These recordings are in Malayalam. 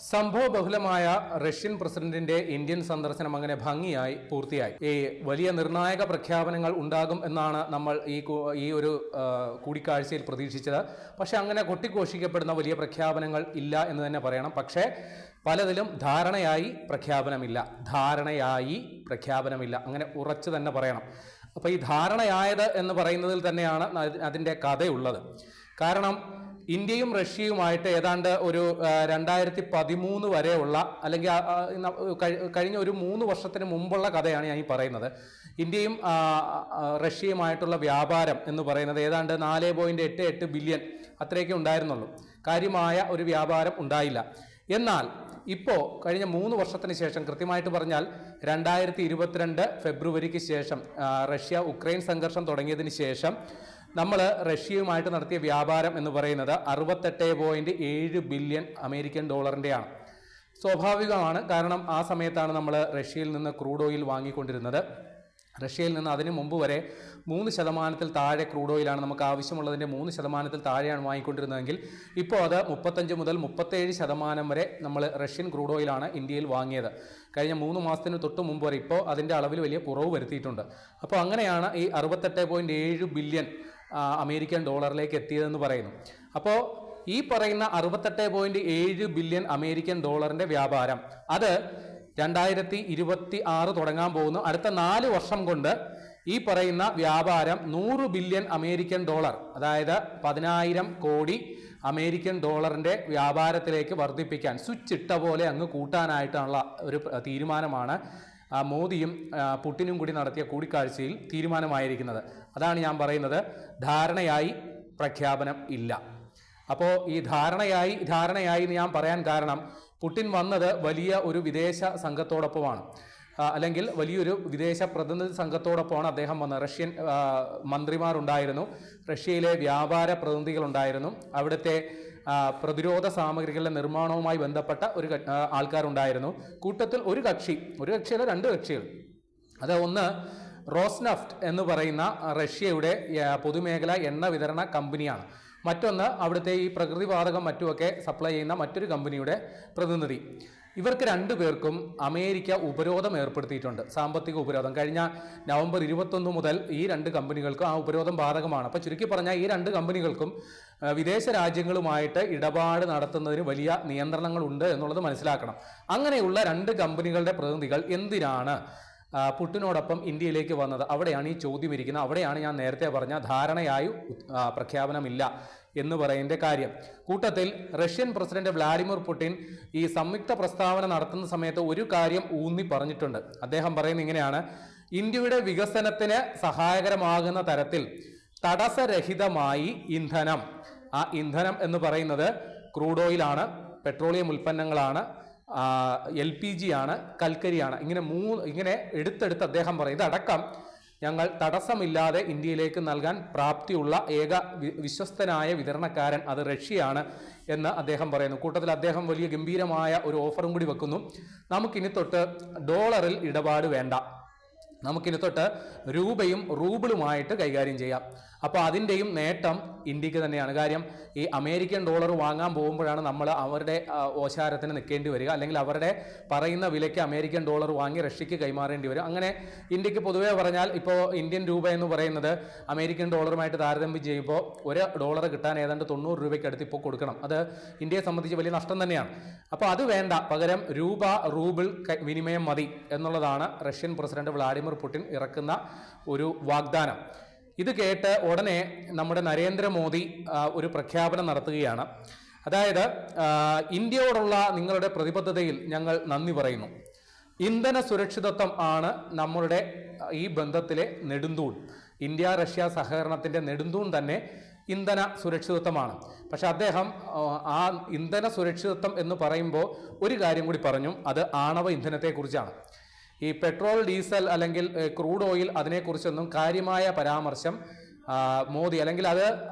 സംഭവബഹുലമായ റഷ്യൻ പ്രസിഡന്റിന്റെ ഇന്ത്യൻ സന്ദർശനം അങ്ങനെ ഭംഗിയായി പൂർത്തിയായി. ഈ വലിയ നിർണായക പ്രഖ്യാപനങ്ങൾ ഉണ്ടാകും എന്നാണ് നമ്മൾ ഈ ഒരു കൂടിക്കാഴ്ചയിൽ പ്രതീക്ഷിച്ചത്. പക്ഷെ അങ്ങനെ കൊട്ടിഘോഷിക്കപ്പെടുന്ന വലിയ പ്രഖ്യാപനങ്ങൾ ഇല്ല എന്ന് തന്നെ പറയണം. പക്ഷേ പലതിലും ധാരണയായി പ്രഖ്യാപനമില്ല അങ്ങനെ ഉറച്ചു തന്നെ പറയണം. അപ്പോൾ ഈ ധാരണയായത് എന്ന് പറയുന്നതിൽ തന്നെയാണ് അതിൻ്റെ കഥയുള്ളത്. കാരണം ഇന്ത്യയും റഷ്യയുമായിട്ട് ഏതാണ്ട് ഒരു 2013 വരെയുള്ള അല്ലെങ്കിൽ കഴിഞ്ഞ ഒരു 3 വർഷത്തിന് മുമ്പുള്ള കഥയാണ് ഞാൻ ഈ പറയുന്നത്. ഇന്ത്യയും റഷ്യയുമായിട്ടുള്ള വ്യാപാരം എന്ന് പറയുന്നത് ഏതാണ്ട് 4.88 ബില്യൺ അത്രയൊക്കെ ഉണ്ടായിരുന്നുള്ളൂ. കാര്യമായ ഒരു വ്യാപാരം ഉണ്ടായില്ല. എന്നാൽ ഇപ്പോൾ കഴിഞ്ഞ 3 വർഷത്തിന് ശേഷം, കൃത്യമായിട്ട് പറഞ്ഞാൽ 2022 ഫെബ്രുവരിക്ക് ശേഷം, റഷ്യ ഉക്രൈൻ സംഘർഷം തുടങ്ങിയതിന് ശേഷം നമ്മൾ റഷ്യയുമായിട്ട് നടത്തിയ വ്യാപാരം എന്ന് പറയുന്നത് 68.7 ബില്യൺ അമേരിക്കൻ ഡോളറിൻ്റെയാണ്. സ്വാഭാവികമാണ്, കാരണം ആ സമയത്താണ് നമ്മൾ റഷ്യയിൽ നിന്ന് ക്രൂഡ് ഓയിൽ വാങ്ങിക്കൊണ്ടിരുന്നത്. റഷ്യയിൽ നിന്ന് അതിന് മുമ്പ് വരെ 3% താഴെ ക്രൂഡ് ഓയിലാണ് നമുക്ക് ആവശ്യമുള്ളതിൻ്റെ 3% താഴെയാണ് വാങ്ങിക്കൊണ്ടിരുന്നതെങ്കിൽ ഇപ്പോൾ അത് 35 മുതൽ 37% വരെ നമ്മൾ റഷ്യൻ ക്രൂഡ് ഓയിലാണ് ഇന്ത്യയിൽ വാങ്ങിയത്. കഴിഞ്ഞ 3 മാസത്തിന് തൊട്ട് മുമ്പ് വരെ. ഇപ്പോൾ അതിൻ്റെ അളവിൽ വലിയ കുറവ് വരുത്തിയിട്ടുണ്ട്. അപ്പോൾ അങ്ങനെയാണ് ഈ 68.7 ബില്യൺ അമേരിക്കൻ ഡോളറിലേക്ക് എത്തിയതെന്ന് പറയുന്നു. അപ്പോൾ ഈ പറയുന്ന 68.7 ബില്യൺ അമേരിക്കൻ ഡോളറിൻ്റെ വ്യാപാരം അത് 2026 തുടങ്ങാൻ പോകുന്നു. അടുത്ത 4 വർഷം കൊണ്ട് ഈ പറയുന്ന വ്യാപാരം 100 ബില്യൺ അമേരിക്കൻ ഡോളർ, അതായത് 10,000 കോടി അമേരിക്കൻ ഡോളറിൻ്റെ വ്യാപാരത്തിലേക്ക് വർദ്ധിപ്പിക്കാൻ സ്വിച്ച് ഇട്ട പോലെ അങ്ങ് കൂട്ടാനായിട്ടുള്ള ഒരു തീരുമാനമാണ് മോദിയും പുടിനും കൂടി നടത്തിയ കൂടിക്കാഴ്ചയിൽ തീരുമാനമായിരിക്കുന്നത്. അതാണ് ഞാൻ പറയുന്നത്, ധാരണയായി പ്രഖ്യാപനം ഇല്ല. അപ്പോൾ ഈ ധാരണയായി എന്ന് ഞാൻ പറയാൻ കാരണം, പുടിൻ വന്നത് വലിയ ഒരു വിദേശ സംഘത്തോടൊപ്പമാണ്, അല്ലെങ്കിൽ വലിയൊരു വിദേശ പ്രതിനിധി സംഘത്തോടൊപ്പമാണ് അദ്ദേഹം വന്നത്. റഷ്യൻ മന്ത്രിമാരുണ്ടായിരുന്നു, റഷ്യയിലെ വ്യാപാര പ്രതിനിധികളുണ്ടായിരുന്നു, അവിടുത്തെ പ്രതിരോധ സാമഗ്രികളുടെ നിർമ്മാണവുമായി ബന്ധപ്പെട്ട ഒരു ആൾക്കാരുണ്ടായിരുന്നു. കൂട്ടത്തിൽ ഒരു കക്ഷിയല്ല 2 കക്ഷികൾ. അത് ഒന്ന് റോസ്നഫ്റ്റ് എന്ന് പറയുന്ന റഷ്യയുടെ പൊതുമേഖലാ എണ്ണ വിതരണ കമ്പനിയാണ്. മറ്റൊന്ന് അവിടുത്തെ ഈ പ്രകൃതിവാതകം മറ്റുമൊക്കെ സപ്ലൈ ചെയ്യുന്ന മറ്റൊരു കമ്പനിയുടെ പ്രതിനിധി. ഇവർക്ക് 2 പേർക്കും അമേരിക്ക ഉപരോധം ഏർപ്പെടുത്തിയിട്ടുണ്ട്, സാമ്പത്തിക ഉപരോധം. കഴിഞ്ഞ നവംബർ 21 മുതൽ ഈ 2 കമ്പനികൾക്കും ആ ഉപരോധം ബാധകമാണ്. അപ്പോൾ ചുരുക്കി പറഞ്ഞാൽ ഈ 2 കമ്പനികൾക്കും വിദേശ രാജ്യങ്ങളുമായിട്ട് ഇടപാട് നടത്തുന്നതിന് വലിയ നിയന്ത്രണങ്ങളുണ്ട് എന്നുള്ളത് മനസ്സിലാക്കണം. അങ്ങനെയുള്ള 2 കമ്പനികളുടെ പ്രതിനിധികൾ എന്തിനാണ് പുടിനോടൊപ്പം ഇന്ത്യയിലേക്ക് വന്നത്? അവിടെയാണ് ഈ ചോദ്യം ഇരിക്കുന്നത്. അവിടെയാണ് ഞാൻ നേരത്തെ പറഞ്ഞ ധാരണയായി പ്രഖ്യാപനമില്ല എന്ന് പറയുന്നതിൻ്റെ കാര്യം. കൂട്ടത്തിൽ റഷ്യൻ പ്രസിഡന്റ് വ്ളാഡിമിർ പുടിൻ ഈ സംയുക്ത പ്രസ്താവന നടത്തുന്ന സമയത്ത് ഒരു കാര്യം ഊന്നി പറഞ്ഞിട്ടുണ്ട്. അദ്ദേഹം പറയുന്നത് ഇങ്ങനെയാണ്: ഇന്ത്യയുടെ വികസനത്തിന് സഹായകരമാകുന്ന തരത്തിൽ തടസ്സരഹിതമായി ഇന്ധനം, ആ ഇന്ധനം എന്ന് പറയുന്നത് ക്രൂഡ് ഓയിലാണ്, പെട്രോളിയം ഉൽപ്പന്നങ്ങളാണ്, LPG ആണ്, കൽക്കരിയാണ്. ഇങ്ങനെ എടുത്തെടുത്ത് അദ്ദേഹം പറയും, ഇതടക്കം ഞങ്ങൾ തടസ്സമില്ലാതെ ഇന്ത്യയിലേക്ക് നൽകാൻ പ്രാപ്തിയുള്ള ഏക വിശ്വസ്തനായ വിതരണക്കാരൻ അത് റഷ്യയാണ് എന്ന് അദ്ദേഹം പറയുന്നു. കൂട്ടത്തിൽ അദ്ദേഹം വലിയ ഗംഭീരമായ ഒരു ഓഫറും കൂടി വെക്കുന്നു. നമുക്കിനി തൊട്ട് ഡോളറിൽ ഇടപാട് വേണ്ട, നമുക്കിനി തൊട്ട് രൂപയും റൂബിളുമായിട്ട് കൈകാര്യം ചെയ്യാം. അപ്പോൾ അതിൻ്റെയും നേട്ടം ഇന്ത്യക്ക് തന്നെയാണ്. കാര്യം ഈ അമേരിക്കൻ ഡോളർ വാങ്ങാൻ പോകുമ്പോഴാണ് നമ്മൾ അവരുടെ ഓശാരത്തിന് നിൽക്കേണ്ടി വരിക, അല്ലെങ്കിൽ അവരുടെ പറയുന്ന വിലയ്ക്ക് അമേരിക്കൻ ഡോളർ വാങ്ങി റഷ്യക്ക് കൈമാറേണ്ടി വരും. അങ്ങനെ ഇന്ത്യക്ക് പൊതുവേ പറഞ്ഞാൽ ഇപ്പോൾ ഇന്ത്യൻ രൂപ എന്ന് പറയുന്നത് അമേരിക്കൻ ഡോളറുമായിട്ട് താരതമ്യം ചെയ്യുമ്പോൾ $1 കിട്ടാൻ ഏതാണ്ട് 90 രൂപയ്ക്ക് അടുത്ത് ഇപ്പോൾ കൊടുക്കണം. അത് ഇന്ത്യയെ സംബന്ധിച്ച് വലിയ നഷ്ടം തന്നെയാണ്. അപ്പോൾ അത് വേണ്ട, പകരം രൂപ റൂബിൾ വിനിമയം മതി എന്നുള്ളതാണ് റഷ്യൻ പ്രസിഡന്റ് വ്ളാഡിമിർ പുടിൻ ഇറക്കുന്ന ഒരു വാഗ്ദാനം. ഇത് കേട്ട് ഉടനെ നമ്മുടെ നരേന്ദ്രമോദി ഒരു പ്രഖ്യാപനം നടത്തുകയാണ്. അതായത്, ഇന്ത്യയോടുള്ള നിങ്ങളുടെ പ്രതിബദ്ധതയിൽ ഞങ്ങൾ നന്ദി പറയുന്നു. ഇന്ധന സുരക്ഷിതത്വം ആണ് നമ്മളുടെ ഈ ബന്ധത്തിലെ നെടുന്തൂൺ. ഇന്ത്യ റഷ്യ സഹകരണത്തിൻ്റെ നെടുന്തൂൺ തന്നെ ഇന്ധന സുരക്ഷിതത്വമാണ്. പക്ഷെ അദ്ദേഹം ആ ഇന്ധന സുരക്ഷിതത്വം എന്ന് പറയുമ്പോൾ ഒരു കാര്യം കൂടി പറഞ്ഞു, അത് ആണവ ഇന്ധനത്തെക്കുറിച്ചാണ്. ഈ പെട്രോൾ, ഡീസൽ അല്ലെങ്കിൽ ക്രൂഡ് ഓയിൽ അതിനെക്കുറിച്ചൊന്നും കാര്യമായ പരാമർശം മോദി, അല്ലെങ്കിൽ അത്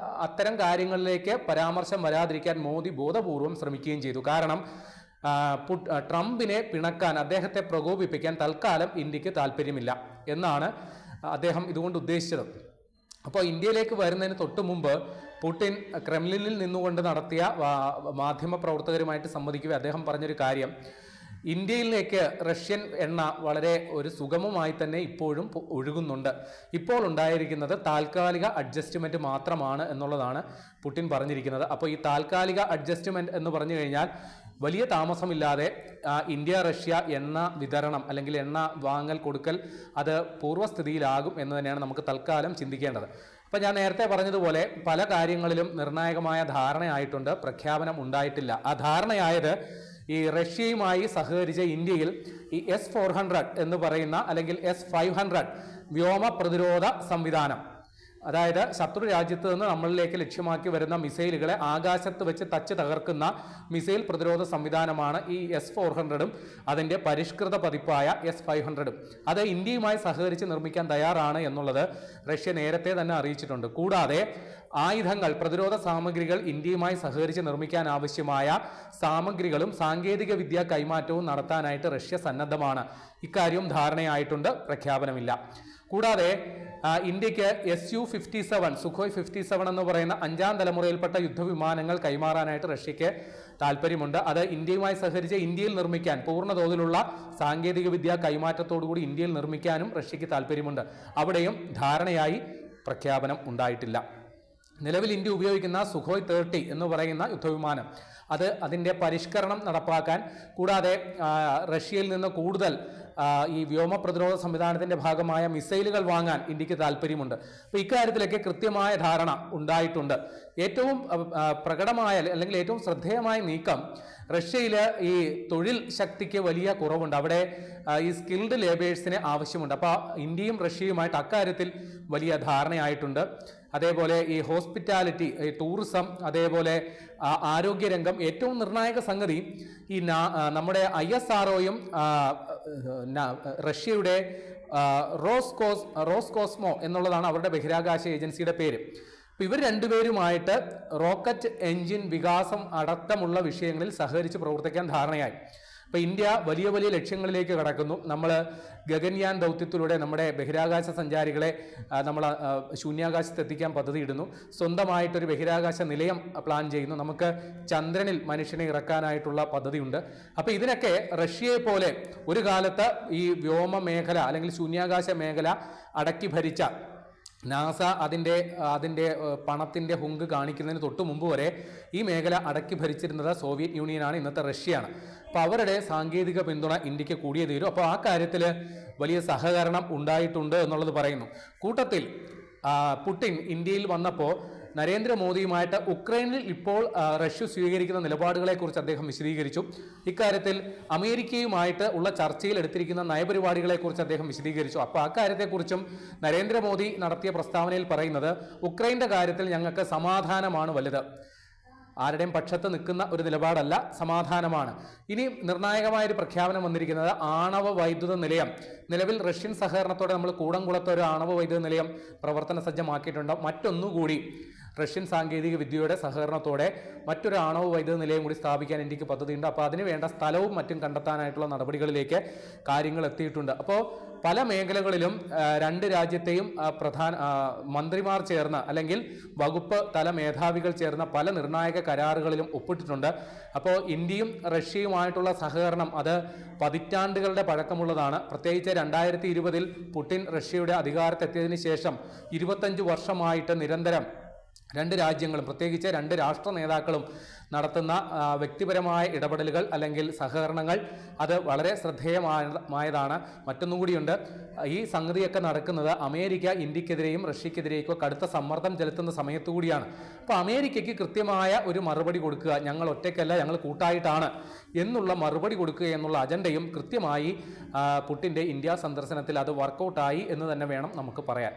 അത്തരം കാര്യങ്ങളിലേക്ക് പരാമർശം വരാതിരിക്കാൻ മോദി ബോധപൂർവം ശ്രമിക്കുകയും ചെയ്തു. കാരണം ട്രംപിനെ പിണക്കാൻ, അദ്ദേഹത്തെ പ്രകോപിപ്പിക്കാൻ തൽക്കാലം ഇന്ത്യക്ക് താല്പര്യമില്ല എന്നാണ് അദ്ദേഹം ഇതുകൊണ്ട് ഉദ്ദേശിച്ചത്. അപ്പോൾ ഇന്ത്യയിലേക്ക് വരുന്നതിന് തൊട്ട് മുമ്പ് പുടിൻ ക്രെംലിനിൽ നിന്നുകൊണ്ട് നടത്തിയ മാധ്യമ പ്രവർത്തകരുമായിട്ട് സംവദിക്കുക അദ്ദേഹം പറഞ്ഞൊരു കാര്യം, ഇന്ത്യയിലേക്ക് റഷ്യൻ എണ്ണ വളരെ ഒരു സുഗമമായി തന്നെ ഇപ്പോഴും ഒഴുകുന്നുണ്ട്. ഇപ്പോൾ ഉണ്ടായിരിക്കുന്നത് താൽക്കാലിക അഡ്ജസ്റ്റ്മെന്റ് മാത്രമാണ് എന്നുള്ളതാണ് പുടിൻ പറഞ്ഞിരിക്കുന്നത്. അപ്പോൾ ഈ താൽക്കാലിക അഡ്ജസ്റ്റ്മെന്റ് എന്ന് പറഞ്ഞു കഴിഞ്ഞാൽ വലിയ താമസമില്ലാതെ ഇന്ത്യ റഷ്യ എണ്ണ വിതരണം അല്ലെങ്കിൽ എണ്ണ വാങ്ങൽ കൊടുക്കൽ അത് പൂർവ്വസ്ഥിതിയിലാകും എന്ന് തന്നെയാണ് നമുക്ക് തൽക്കാലം ചിന്തിക്കേണ്ടത്. അപ്പം ഞാൻ നേരത്തെ പറഞ്ഞതുപോലെ പല കാര്യങ്ങളിലും നിർണായകമായ ധാരണയായിട്ടുണ്ട്, പ്രഖ്യാപനം ഉണ്ടായിട്ടില്ല. ആ ധാരണയായത് ഈ റഷ്യയുമായി സഹകരിച്ച ഇന്ത്യയിൽ ഈ S-400 എന്ന് പറയുന്ന അല്ലെങ്കിൽ S-500 വ്യോമ പ്രതിരോധ സംവിധാനം, അതായത് ശത്രു രാജ്യത്ത് നിന്ന് നമ്മളിലേക്ക് ലക്ഷ്യമാക്കി വരുന്ന മിസൈലുകളെ ആകാശത്ത് വെച്ച് തച്ച് തകർക്കുന്ന മിസൈൽ പ്രതിരോധ സംവിധാനമാണ് ഈ S-400-ഉം അതിൻ്റെ പരിഷ്കൃത പതിപ്പായ S-500-ഉം. അത് ഇന്ത്യയുമായി സഹകരിച്ച് നിർമ്മിക്കാൻ തയ്യാറാണ് എന്നുള്ളത് റഷ്യ നേരത്തെ തന്നെ അറിയിച്ചിട്ടുണ്ട്. കൂടാതെ ആയുധങ്ങൾ, പ്രതിരോധ സാമഗ്രികൾ ഇന്ത്യയുമായി സഹകരിച്ച് നിർമ്മിക്കാൻ ആവശ്യമായ സാമഗ്രികളും സാങ്കേതിക വിദ്യ കൈമാറ്റവും നടത്താനായിട്ട് റഷ്യ സന്നദ്ധമാണ്. ഇക്കാര്യവും ധാരണയായിട്ടുണ്ട്, പ്രഖ്യാപനമില്ല. കൂടാതെ ഇന്ത്യക്ക് Su-57 സുഖോയ് 57 എന്ന് പറയുന്ന 5ാം തലമുറയിൽപ്പെട്ട യുദ്ധവിമാനങ്ങൾ കൈമാറാനായിട്ട് റഷ്യക്ക് താല്പര്യമുണ്ട്. അത് ഇന്ത്യയുമായി സഹകരിച്ച് ഇന്ത്യയിൽ നിർമ്മിക്കാൻ, പൂർണ്ണതോതിലുള്ള സാങ്കേതിക വിദ്യ കൈമാറ്റത്തോടുകൂടി ഇന്ത്യയിൽ നിർമ്മിക്കാനും റഷ്യക്ക് താല്പര്യമുണ്ട്. അവിടെയും ധാരണയായി, പ്രഖ്യാപനം ഉണ്ടായിട്ടില്ല. നിലവിൽ ഇന്ത്യ ഉപയോഗിക്കുന്ന സുഖോയ് 30 എന്ന് പറയുന്ന യുദ്ധവിമാനം അതിൻ്റെ പരിഷ്കരണം നടപ്പാക്കാൻ, കൂടാതെ റഷ്യയിൽ നിന്ന് കൂടുതൽ ഈ വ്യോമ പ്രതിരോധ സംവിധാനത്തിൻ്റെ ഭാഗമായ മിസൈലുകൾ വാങ്ങാൻ ഇന്ത്യക്ക് താല്പര്യമുണ്ട്. അപ്പോൾ ഇക്കാര്യത്തിലൊക്കെ കൃത്യമായ ധാരണ ഉണ്ടായിട്ടുണ്ട്. ഏറ്റവും പ്രകടമായ അല്ലെങ്കിൽ ഏറ്റവും ശ്രദ്ധേയമായ നീക്കം, റഷ്യയിൽ ഈ തൊഴിൽ ശക്തിക്ക് വലിയ കുറവുണ്ട്. അവിടെ ഈ സ്കിൽഡ് ലേബേഴ്സിന് ആവശ്യമുണ്ട്. അപ്പോൾ ഇന്ത്യയും റഷ്യയുമായിട്ട് അക്കാര്യത്തിൽ വലിയ ധാരണയായിട്ടുണ്ട്. അതേപോലെ ഈ ഹോസ്പിറ്റാലിറ്റി, ടൂറിസം, അതേപോലെ ആരോഗ്യരംഗം, ഏറ്റവും നിർണായക സംഗതി ഈ നമ്മുടെ ISROയും റഷ്യയുടെ റോസ്കോസ്മോ എന്നുള്ളതാണ് അവരുടെ ബഹിരാകാശ ഏജൻസിയുടെ പേര്. അപ്പോൾ ഇവർ രണ്ടുപേരുമായിട്ട് റോക്കറ്റ് എഞ്ചിൻ വികാസം അടക്കമുള്ള വിഷയങ്ങളിൽ സഹകരിച്ച് പ്രവർത്തിക്കാൻ ധാരണയായി. അപ്പോൾ ഇന്ത്യ വലിയ വലിയ ലക്ഷ്യങ്ങളിലേക്ക് കടക്കുന്നു. നമ്മൾ ഗഗൻയാൻ ദൗത്യത്തിലൂടെ നമ്മുടെ ബഹിരാകാശ സഞ്ചാരികളെ നമ്മൾ ശൂന്യാകാശത്ത് എത്തിക്കാൻ പദ്ധതിയിടുന്നു. സ്വന്തമായിട്ടൊരു ബഹിരാകാശ നിലയം പ്ലാൻ ചെയ്യുന്നു. നമുക്ക് ചന്ദ്രനിൽ മനുഷ്യനെ ഇറക്കാനായിട്ടുള്ള പദ്ധതിയുണ്ട്. അപ്പോൾ ഇതിനൊക്കെ റഷ്യയെ പോലെ ഒരു കാലത്ത് ഈ വ്യോമ മേഖല അല്ലെങ്കിൽ ശൂന്യാകാശ മേഖല അടക്കി ഭരിച്ച നാസ അതിൻ്റെ പണത്തിൻ്റെ ഹുങ്ക് കാണിക്കുന്നതിന് തൊട്ട് മുമ്പ് വരെ ഈ മേഖല അടക്കി ഭരിച്ചിരുന്നത് സോവിയറ്റ് യൂണിയനാണ്, ഇന്നത്തെ റഷ്യയാണ്. അപ്പോൾ അവരുടെ സാങ്കേതിക പിന്തുണ ഇന്ത്യക്ക് കൂടിയേ തീരും. അപ്പോൾ ആ കാര്യത്തിൽ വലിയ സഹകരണം ഉണ്ടായിട്ടുണ്ട് എന്നുള്ളത് പറയുന്നു. കൂട്ടത്തിൽ പുടിൻ ഇന്ത്യയിൽ വന്നപ്പോൾ നരേന്ദ്രമോദിയുമായിട്ട് ഉക്രൈനിൽ ഇപ്പോൾ റഷ്യ സ്വീകരിക്കുന്ന നിലപാടുകളെക്കുറിച്ച് അദ്ദേഹം വിശദീകരിച്ചു. ഇക്കാര്യത്തിൽ അമേരിക്കയുമായിട്ട് ഉള്ള ചർച്ചയിൽ എടുത്തിരിക്കുന്ന നയപരിപാടികളെക്കുറിച്ച് അദ്ദേഹം വിശദീകരിച്ചു. അപ്പോൾ അക്കാര്യത്തെക്കുറിച്ചും നരേന്ദ്രമോദി നടത്തിയ പ്രസ്താവനയിൽ പറയുന്നത്, ഉക്രൈൻ്റെ കാര്യത്തിൽ ഞങ്ങൾക്ക് സമാധാനമാണ് വലുത്, ആരുടെയും പക്ഷത്ത് നിൽക്കുന്ന ഒരു നിലപാടല്ല, സമാധാനമാണ്. ഇനി നിർണായകമായൊരു പ്രഖ്യാപനം വന്നിരിക്കുന്നത് ആണവ വൈദ്യുത നിലയം. നിലവിൽ റഷ്യൻ സഹകരണത്തോടെ നമ്മൾ കൂടംകുളത്ത് ഒരു ആണവ വൈദ്യുത നിലയം പ്രവർത്തന സജ്ജമാക്കിയിട്ടുണ്ട്. മറ്റൊന്നുകൂടി റഷ്യൻ സാങ്കേതിക വിദ്യയുടെ സഹകരണത്തോടെ മറ്റൊരു ആണവ വൈദ്യുത നിലയം കൂടി സ്ഥാപിക്കാൻ ഇന്ത്യക്ക് പദ്ധതിയുണ്ട്. അപ്പോൾ അതിന് വേണ്ട സ്ഥലവും മറ്റും കണ്ടെത്താനായിട്ടുള്ള നടപടികളിലേക്ക് കാര്യങ്ങൾ എത്തിയിട്ടുണ്ട്. അപ്പോൾ പല മേഖലകളിലും രണ്ട് രാജ്യത്തെയും മന്ത്രിമാർ ചേർന്ന് അല്ലെങ്കിൽ വകുപ്പ് തല മേധാവികൾ ചേർന്ന പല നിർണായക കരാറുകളിലും ഒപ്പിട്ടിട്ടുണ്ട്. അപ്പോൾ ഇന്ത്യയും റഷ്യയുമായിട്ടുള്ള സഹകരണം അത് പതിറ്റാണ്ടുകളുടെ പഴക്കമുള്ളതാണ്. പ്രത്യേകിച്ച് 2020 പുടിൻ റഷ്യയുടെ അധികാരത്തെത്തിയതിനു ശേഷം 25 വർഷമായിട്ട് നിരന്തരം രണ്ട് രാജ്യങ്ങളും പ്രത്യേകിച്ച് രണ്ട് രാഷ്ട്ര നേതാക്കളും നടത്തുന്ന വ്യക്തിപരമായ ഇടപെടലുകൾ അല്ലെങ്കിൽ സഹകരണങ്ങൾ അത് വളരെ ശ്രദ്ധേയമായതാണ്. മറ്റൊന്നും കൂടിയുണ്ട്, ഈ സംഗതിയൊക്കെ നടക്കുന്നത് അമേരിക്ക ഇന്ത്യക്കെതിരെയും റഷ്യക്കെതിരെയൊക്കെ കടുത്ത സമ്മർദ്ദം ചെലുത്തുന്ന സമയത്തു കൂടിയാണ്. അപ്പോൾ അമേരിക്കയ്ക്ക് കൃത്യമായ ഒരു മറുപടി കൊടുക്കുക, ഞങ്ങൾ ഒറ്റയ്ക്കല്ല ഞങ്ങൾ കൂട്ടായിട്ടാണ് എന്നുള്ള മറുപടി കൊടുക്കുക എന്നുള്ള അജണ്ടയും കൃത്യമായി പുടിൻ്റെ ഇന്ത്യ സന്ദർശനത്തിൽ അത് വർക്കൗട്ടായി എന്ന് തന്നെ വേണം നമുക്ക് പറയാൻ.